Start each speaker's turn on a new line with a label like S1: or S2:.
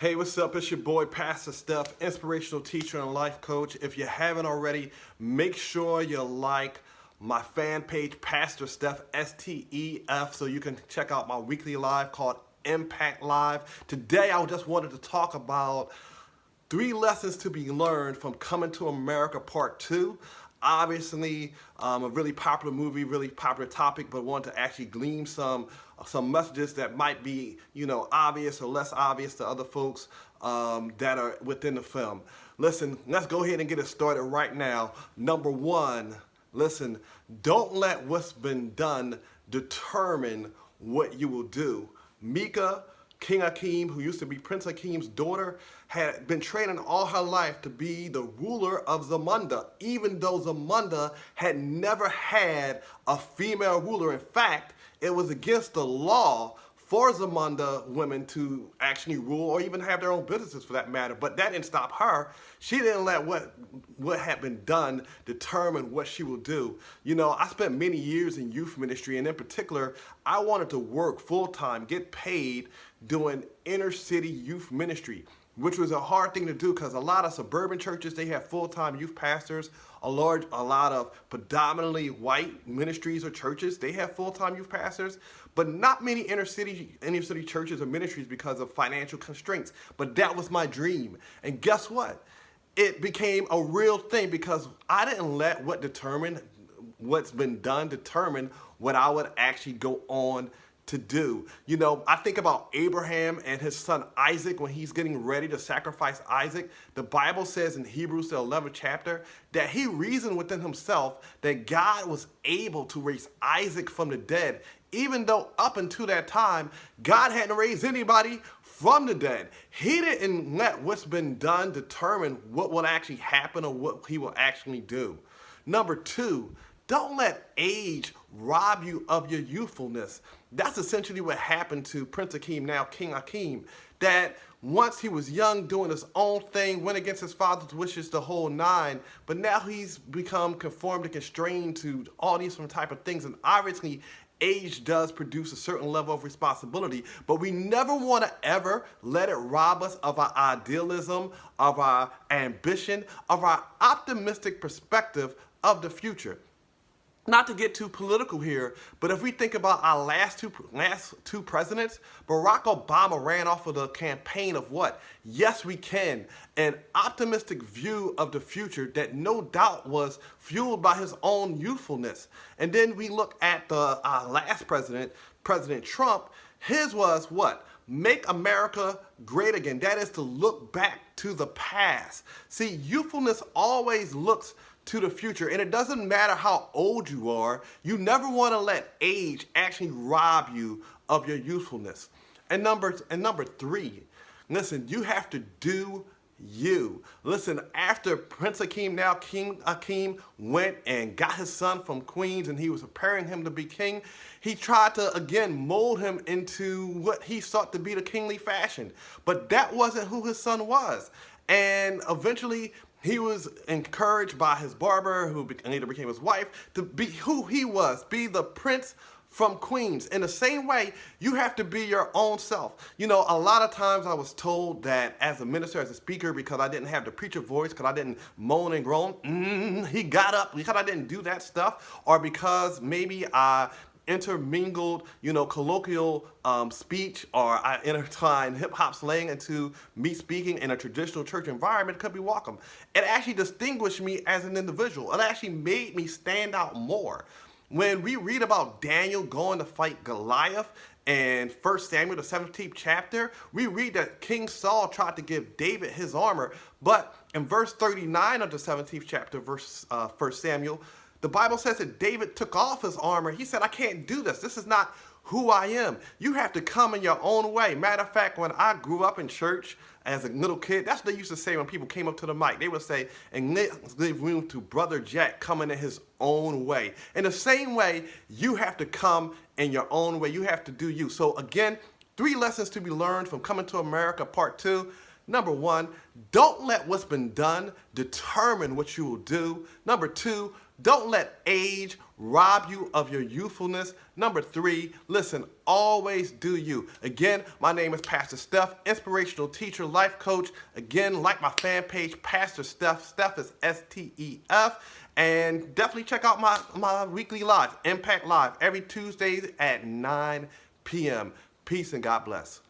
S1: Hey, what's up? It's your boy, Pastor Steph, inspirational teacher and life coach. If you haven't already, make sure you like my fan page, Pastor Steph, STEF, so you can check out my weekly live called Impact Live. Today, I just wanted to talk about 3 lessons to be learned from Coming to America Part 2. Obviously, a really popular movie, really popular topic, but want to actually glean some messages that might be, obvious or less obvious to other folks that are within the film. Listen, let's go ahead and get it started right now. Number 1, listen, don't let what's been done determine what you will do. Mika, King Akeem, who used to be Prince Akeem's daughter, had been training all her life to be the ruler of Zamunda, even though Zamunda had never had a female ruler. In fact, it was against the law for Zamunda women to actually rule or even have their own businesses for that matter. But that didn't stop her. She didn't let what had been done determine what she will do. I spent many years in youth ministry, and in particular, I wanted to work full-time, get paid doing inner city youth ministry, which was a hard thing to do because a lot of suburban churches, they have full-time youth pastors. A lot of predominantly white ministries or churches, they have full-time youth pastors, but not many inner city churches or ministries because of financial constraints. But that was my dream. And guess what? It became a real thing because I didn't let what's been done determine what I would actually go on to do. I think about Abraham and his son Isaac when he's getting ready to sacrifice Isaac. The Bible says in Hebrews, the 11th chapter, that he reasoned within himself that God was able to raise Isaac from the dead, even though up until that time, God hadn't raised anybody from the dead. He didn't let what's been done determine what will actually happen or what he will actually do. Number 2, don't let age rob you of your youthfulness. That's essentially what happened to Prince Akeem, now King Akeem, that once he was young doing his own thing, went against his father's wishes, the whole 9, but now he's become conformed and constrained to all these different type of things, and obviously age does produce a certain level of responsibility, but we never want to ever let it rob us of our idealism, of our ambition, of our optimistic perspective of the future. Not to get too political here, but if we think about our last two presidents, Barack Obama ran off of the campaign of what? Yes, we can. An optimistic view of the future that no doubt was fueled by his own youthfulness. And then we look at the last president, President Trump. His was what? Make America great again. That is to look back to the past. See, youthfulness always looks to the future, and it doesn't matter how old you are. You never want to let age actually rob you of your youthfulness. And number 3, listen, you have to do you. Listen, after Prince Akeem, now King Akeem, went and got his son from Queens and he was preparing him to be king, he tried to again mold him into what he sought to be the kingly fashion. But that wasn't who his son was. And eventually he was encouraged by his barber, who later became his wife, to be who he was, be the prince from Queens. In the same way, you have to be your own self. A lot of times I was told that as a minister, as a speaker, because I didn't have the preacher voice, because I didn't moan and groan, he got up, because I didn't do that stuff, or because maybe I intermingled, colloquial speech, or I intertwined hip-hop slang into me speaking in a traditional church environment, could be welcome. It actually distinguished me as an individual. It actually made me stand out more. When we read about Daniel going to fight Goliath in 1 Samuel, the 17th chapter, we read that King Saul tried to give David his armor, but in verse 39 of the 17th chapter, 1 Samuel, the Bible says that David took off his armor. He said, I can't do this. This is not who I am. You have to come in your own way. Matter of fact, when I grew up in church as a little kid, that's what they used to say when people came up to the mic. They would say, and leave room to Brother Jack coming in his own way. In the same way, you have to come in your own way. You have to do you. So again, 3 lessons to be learned from Coming to America Part 2. Number 1, don't let what's been done determine what you will do. Number 2, don't let age rob you of your youthfulness. Number 3, listen, always do you. Again, my name is Pastor Steph, inspirational teacher, life coach. Again, like my fan page, Pastor Steph. Steph is S-T-E-F. And definitely check out my weekly live, Impact Live, every Tuesday at 9 p.m. Peace and God bless.